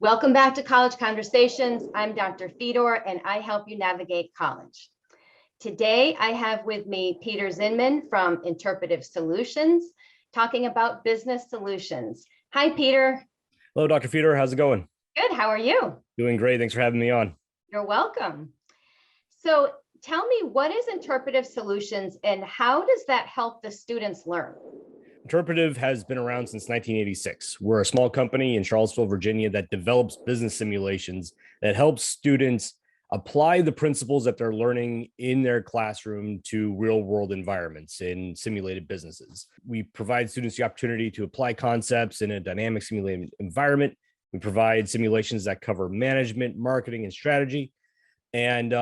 Welcome back to College Conversations. I'm Dr. Fedor, and I help you navigate college. Today, I have with me Peter Zinman from Interpretive Solutions, talking about business solutions. Hi, Peter. Hello, Dr. Fedor. How's it going? Good. How are you? Doing great. Thanks for having me on. You're welcome. So tell me, what is Interpretive Solutions and how does that help the students learn? Interpretive has been around since 1986. We're a small company in Charlottesville, Virginia that develops business simulations that helps students apply the principles that they're learning in their classroom to real world environments in simulated businesses. We provide students the opportunity to apply concepts in a dynamic simulated environment. We provide simulations that cover management, marketing, and strategy. And,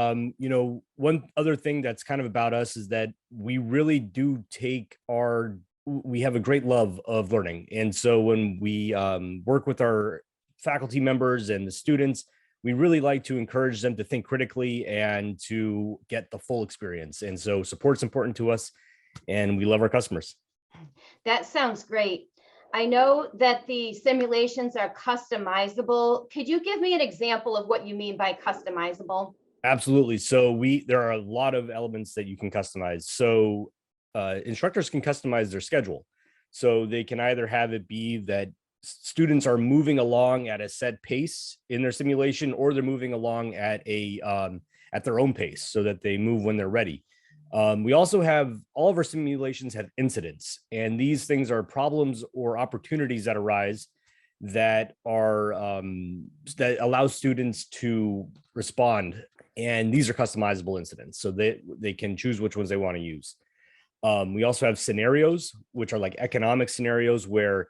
one other thing that's kind of about us is that we really do we have a great love of learning. And so when we work with our faculty members and the students, we really like to encourage them to think critically and to get the full experience. And so support's important to us, and we love our customers. That sounds great. I know that the simulations are customizable. Could you give me an example of what you mean by customizable? Absolutely. So there are a lot of elements that you can customize. So instructors can customize their schedule. So they can either have it be that students are moving along at a set pace in their simulation, or they're moving along at their own pace so that they move when they're ready. We also have all of our simulations have incidents, and these things are problems or opportunities that arise that that allow students to respond. And these are customizable incidents, so they can choose which ones they want to use. We also have scenarios, which are like economic scenarios where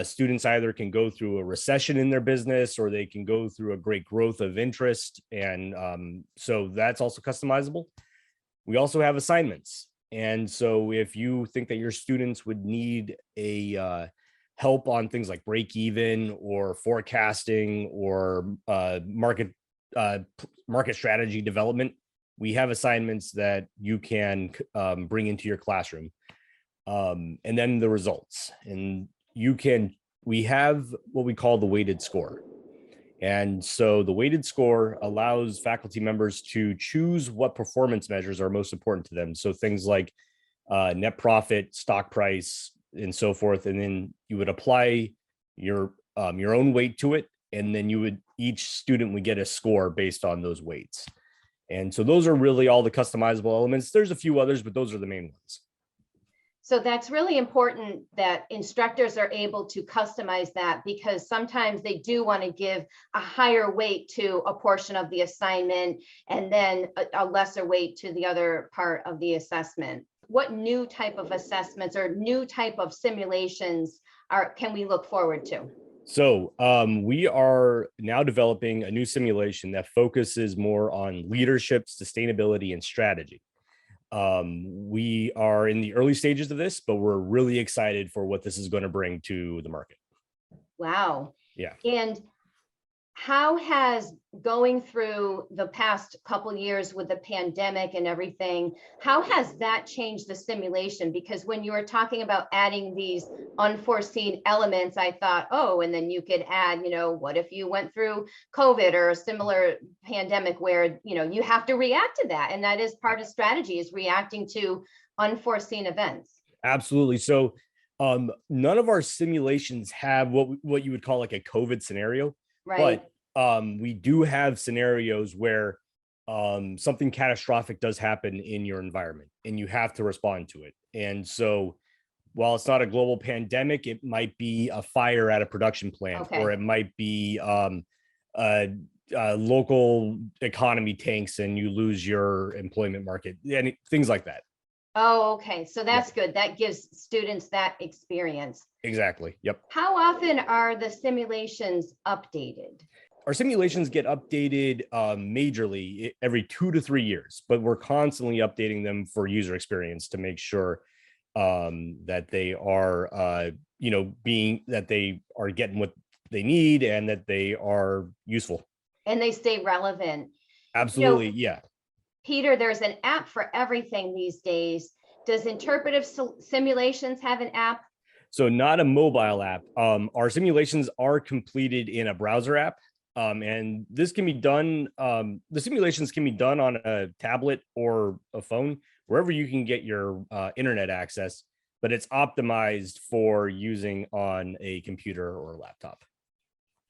students either can go through a recession in their business or they can go through a great growth of interest. And so that's also customizable. We also have assignments. And so if you think that your students would need a help on things like break even or forecasting or market strategy development, we have assignments that you can bring into your classroom. And then the results. And we have what we call the weighted score. And so the weighted score allows faculty members to choose what performance measures are most important to them. So things like net profit, stock price, and so forth. And then you would apply your own weight to it. And then each student would get a score based on those weights. And so those are really all the customizable elements. There's a few others, but those are the main ones. So that's really important that instructors are able to customize that, because sometimes they do want to give a higher weight to a portion of the assignment and then a lesser weight to the other part of the assessment. What new type of assessments or new type of simulations can we look forward to? So we are now developing a new simulation that focuses more on leadership, sustainability, and strategy. We are in the early stages of this, but we're really excited for what this is going to bring to the market. Wow. Yeah. And how has going through the past couple years with the pandemic and everything, how has that changed the simulation? Because when you were talking about adding these unforeseen elements, I thought, oh, and then you could add, what if you went through COVID or a similar pandemic where, you have to react to that. And that is part of strategy, is reacting to unforeseen events. Absolutely. So none of our simulations have what you would call like a COVID scenario. Right. But we do have scenarios where something catastrophic does happen in your environment and you have to respond to it. And so while it's not a global pandemic, it might be a fire at a production plant, Okay. or it might be local economy tanks and you lose your employment market, and things like that. Oh, okay. So that's good. That gives students that experience. Exactly. Yep. How often are the simulations updated? Our simulations get updated majorly every 2 to 3 years, but we're constantly updating them for user experience to make sure that they are, that they are getting what they need and that they are useful. And they stay relevant. Absolutely. Yeah. Peter, there's an app for everything these days. Does Interpretive Simulations have an app? So not a mobile app. Our simulations are completed in a browser app. And this can be done, the simulations can be done on a tablet or a phone, wherever you can get your internet access, but it's optimized for using on a computer or a laptop.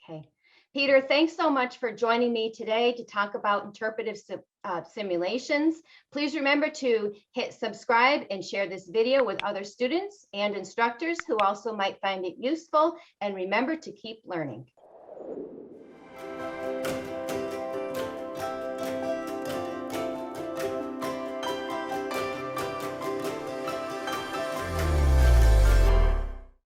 Okay. Peter, thanks so much for joining me today to talk about interpretive simulations. Please remember to hit subscribe and share this video with other students and instructors who also might find it useful. And remember to keep learning.